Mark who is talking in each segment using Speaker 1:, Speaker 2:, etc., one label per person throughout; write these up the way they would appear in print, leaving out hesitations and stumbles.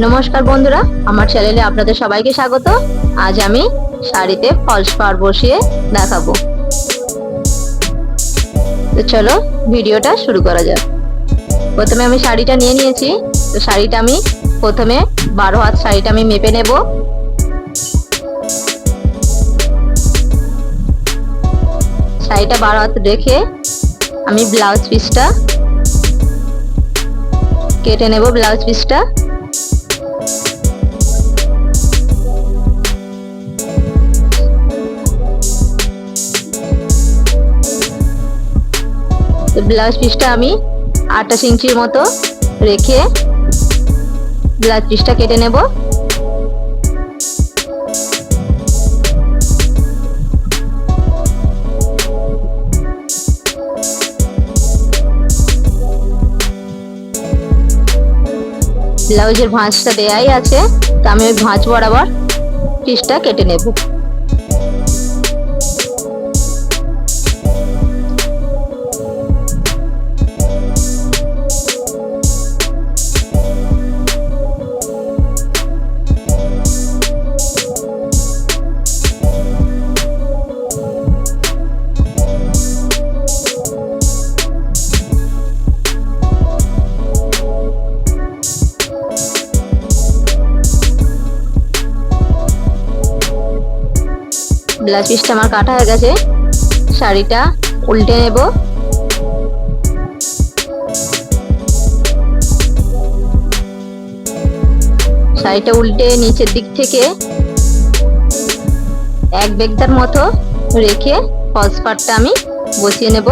Speaker 1: নমস্কার বন্ধুরা, আমার চ্যানেলে আপনাদের সবাইকে স্বাগত। আজ আমি শাড়িতে ফলস পাড় বসিয়ে দেখাবো। তো চলো ভিডিওটা শুরু করা যাক। প্রথমে আমি শাড়িটা নিয়ে নিয়েছি। তো শাড়িটা আমি প্রথমে 12 হাত শাড়িটা আমি মেপে নেব। শাড়িটা 12 হাত রেখে আমি ব্লাউজ পিসটা কেটে নেব। ব্লাউজ পিসটা ব্লাউজ পিসটা আমি 28 ইঞ্চির মতো রেখে ব্লাউজ পিসটা কেটে নেব। ব্লাউজের ভাঁজটা দেয়াই আছে, তো আমি ওই ভাঁজ বরাবর পিসটা কেটে নেব। ব্লাউজ পিসটা আমার কাটা হয়ে গেছে। শাড়িটা উল্টে নেব। শাড়িটা উল্টে নিচের দিক থেকে এক বেগদার মতো রেখে ফলস পাড়টা আমি বসিয়ে নেব।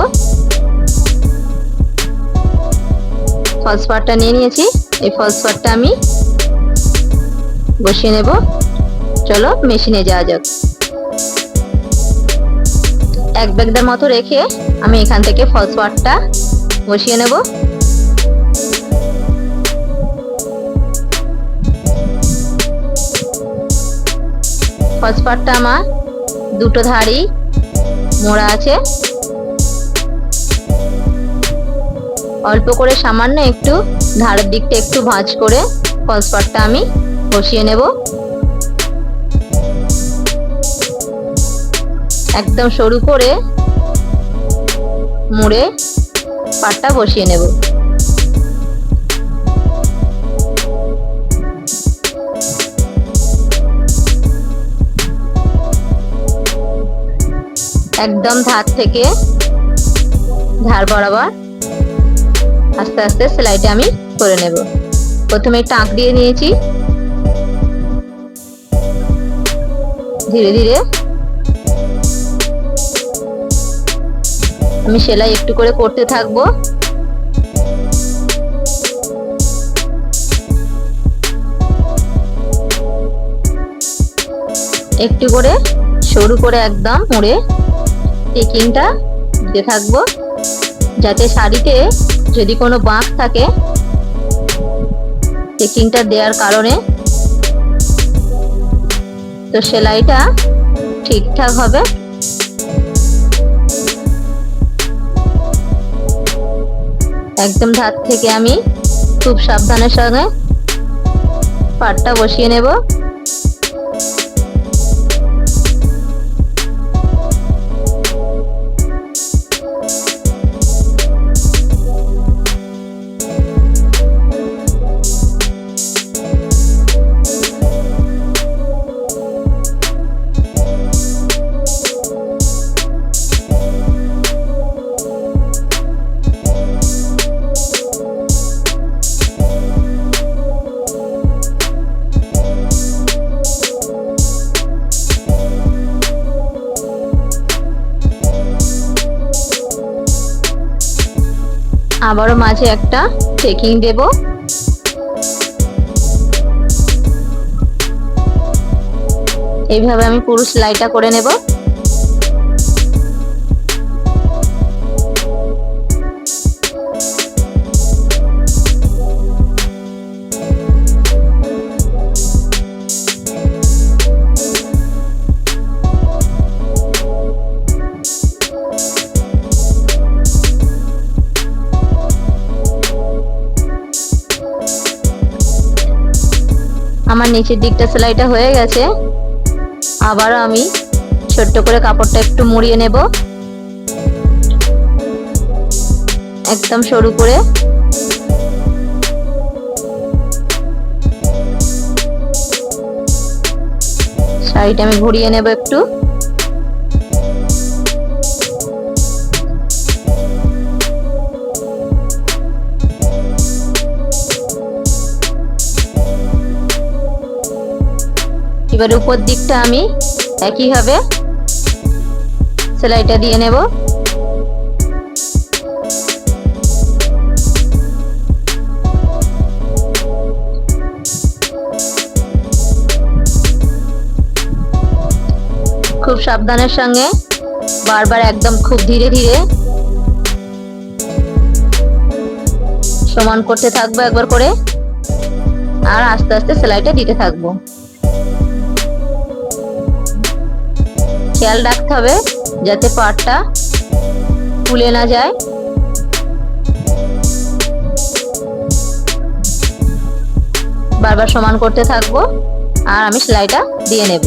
Speaker 1: ফলস পাড়টা নিয়ে নিয়েছি। এই ফলস পাড়টা আমি বসিয়ে নেব। চলো মেশিনে যাওয়া যাক। এক বেগদার মতো রেখে আমি এখান থেকে ফলস পাড়টা বসিয়ে নেব। ফলস পাড়টা আমার দুটো ধারই মোড়া আছে। অল্প করে সামান্য একটু ধারের দিকটা একটু ভাঁজ করে ফলস পাড়টা আমি বসিয়ে নেব। একদম সরু করে মুড়ে পাড়টা বসিয়ে নেব। একদম ধার থেকে ধার বরাবর আস্তে আস্তে সেলাইটা আমি করে নেব। প্রথমে টাক দিয়ে নিয়েছি, ধীরে ধীরে আমি সেলাই একটু করে করতে থাকবো। একটু করে সরু করে একদম মুড়ে টেকিংটা দিতে থাকবো, যাতে শাড়িতে যদি কোনো বাঁক থাকে টেকিংটা দেওয়ার কারণে তো সেলাইটা ঠিকঠাক হবে। একদম ধার থেকে আমি খুব সাবধানের সঙ্গে পাড়টা বসিয়ে নেব। আবারও মাঝে একটা টেকিং দেব। এইভাবে আমি পুরো সেলাইটা করে নেব। আমার নিচের দিকটা সেলাইটা হয়ে গেছে। আবার আমি ছোট্ট করে কাপড়টা একটু মুড়িয়ে নেব, একদম সরু করে। শাড়িটা আমি ঘুরিয়ে নেব একটু। এবার উপর দিকটা আমি একইভাবে সেলাইটা দিয়ে নেব। খুব সাবধানের সঙ্গে বারবার একদম খুব ধীরে ধীরে সমান করতে থাকবো একবার করে, আর আস্তে আস্তে সেলাইটা দিতে থাকবো। খেয়াল রাখতে হবে যাতে পাড়টা খুলে না যায়। বারবার সমান করতে থাকবো আর আমি সেলাইটা দিয়ে নেব।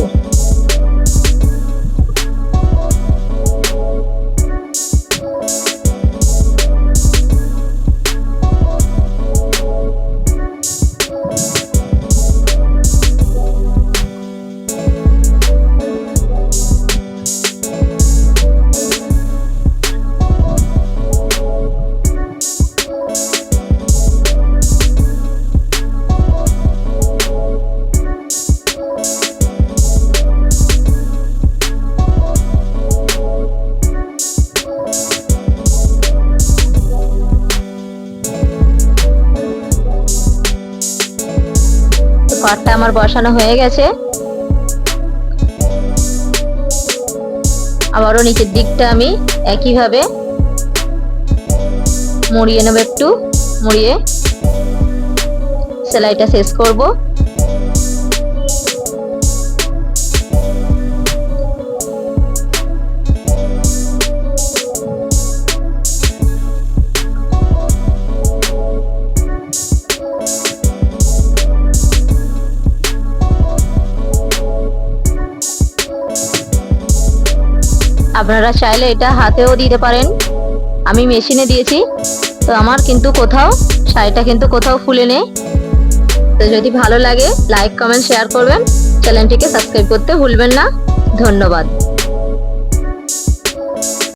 Speaker 1: পাড়টা আমার বসানো হয়ে গেছে। আবারও নিচের দিকটা আমি একইভাবে মুড়িয়ে নেব, একটু মুড়িয়ে সেলাইটা শেষ করব। আপনারা চাইলে এটা হাতেও দিতে পারেন, আমি মেশিনে দিয়েছি তো আমার কিন্তু শাড়িটা কিন্তু কোথাও ফুলে নেই। তো যদি ভালো লাগে লাইক কমেন্ট শেয়ার করবেন, চ্যানেলটিকে সাবস্ক্রাইব করতে ভুলবেন না। ধন্যবাদ।